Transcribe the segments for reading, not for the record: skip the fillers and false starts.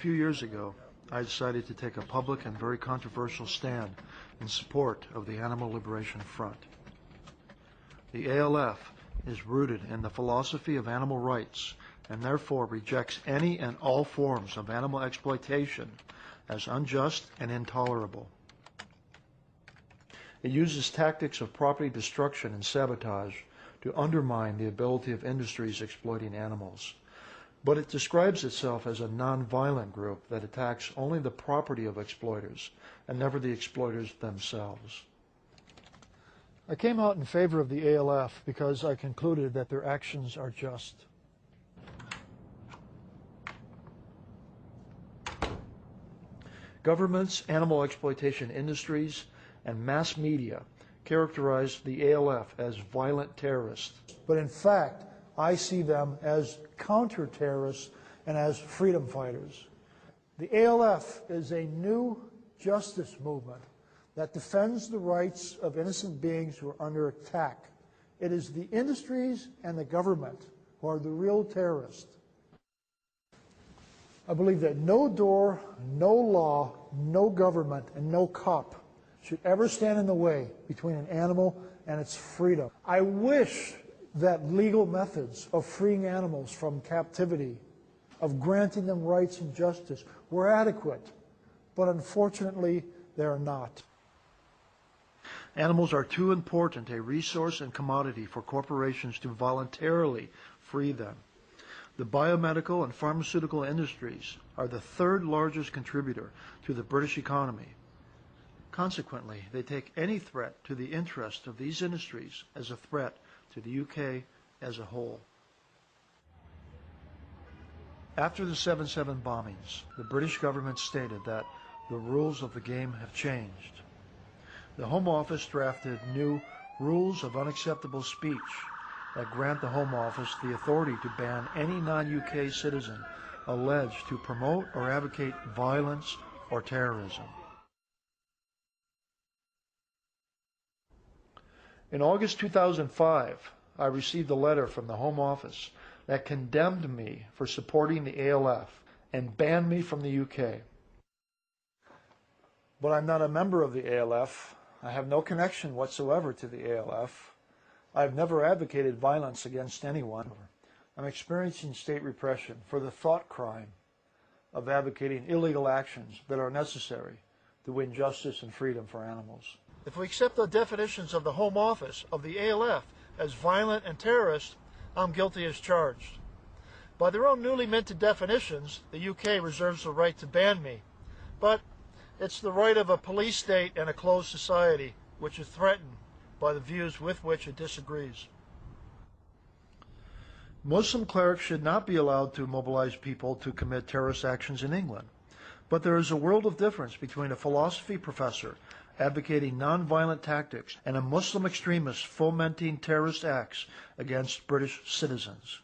few years ago, I decided to take a public and very controversial stand in support of the Animal Liberation Front. The ALF is rooted in the philosophy of animal rights and therefore rejects any and all forms of animal exploitation as unjust and intolerable. It uses tactics of property destruction and sabotage to undermine the ability of industries exploiting animals. But it describes itself as a non-violent group that attacks only the property of exploiters and never the exploiters themselves. I came out in favor of the ALF because I concluded that their actions are just. Governments, animal exploitation industries, and mass media characterize the ALF as violent terrorists. But in fact, I see them as counter-terrorists and as freedom fighters. The ALF is a new justice movement that defends the rights of innocent beings who are under attack. It is the industries and the government who are the real terrorists. I believe that no door, no law, no government, and no cop should ever stand in the way between an animal and its freedom. I wish that legal methods of freeing animals from captivity, of granting them rights and justice, were adequate, but unfortunately they are not. Animals are too important a resource and commodity for corporations to voluntarily free them. The biomedical and pharmaceutical industries are the third largest contributor to the British economy. Consequently, they take any threat to the interest of these industries as a threat to the UK as a whole. After the 7/7 bombings, the British government stated that the rules of the game have changed. The Home Office drafted new rules of unacceptable speech that grant the Home Office the authority to ban any non-UK citizen alleged to promote or advocate violence or terrorism. In August 2005, I received a letter from the Home Office that condemned me for supporting the ALF and banned me from the UK. But I'm not a member of the ALF. I have no connection whatsoever to the ALF. I've never advocated violence against anyone. I'm experiencing state repression for the thought crime of advocating illegal actions that are necessary to win justice and freedom for animals. If we accept the definitions of the Home Office of the ALF as violent and terrorist, I'm guilty as charged. By their own newly minted definitions, the UK reserves the right to ban me. But it's the right of a police state and a closed society which is threatened by the views with which it disagrees. Muslim clerics should not be allowed to mobilize people to commit terrorist actions in England. But there is a world of difference between a philosophy professor advocating nonviolent tactics and a Muslim extremist fomenting terrorist acts against British citizens.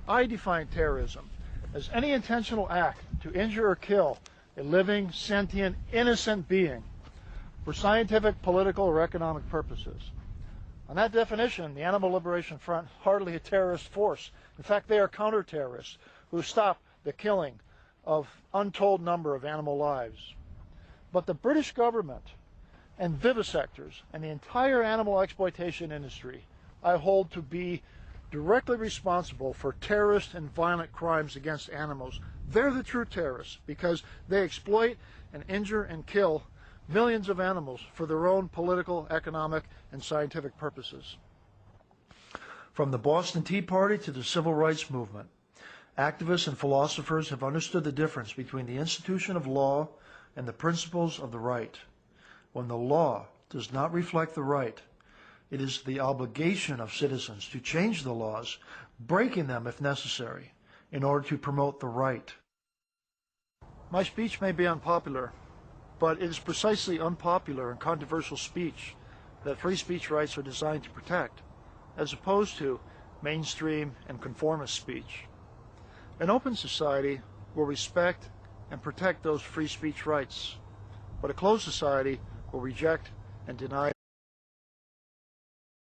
I define terrorism as any intentional act to injure or kill a living, sentient, innocent being for scientific, political, or economic purposes. On that definition, the Animal Liberation Front hardly a terrorist force. In fact, they are counter-terrorists who stop the killing of untold number of animal lives. But the British government and vivisectors and the entire animal exploitation industry I hold to be directly responsible for terrorist and violent crimes against animals. They're the true terrorists because they exploit and injure and kill millions of animals for their own political, economic, and scientific purposes. From the Boston Tea Party to the Civil Rights Movement, activists and philosophers have understood the difference between the institution of law and the principles of the right. When the law does not reflect the right, it is the obligation of citizens to change the laws, breaking them if necessary, in order to promote the right. My speech may be unpopular, but it is precisely unpopular and controversial speech that free speech rights are designed to protect, as opposed to mainstream and conformist speech. An open society will respect and protect those free speech rights, but a closed society will reject and deny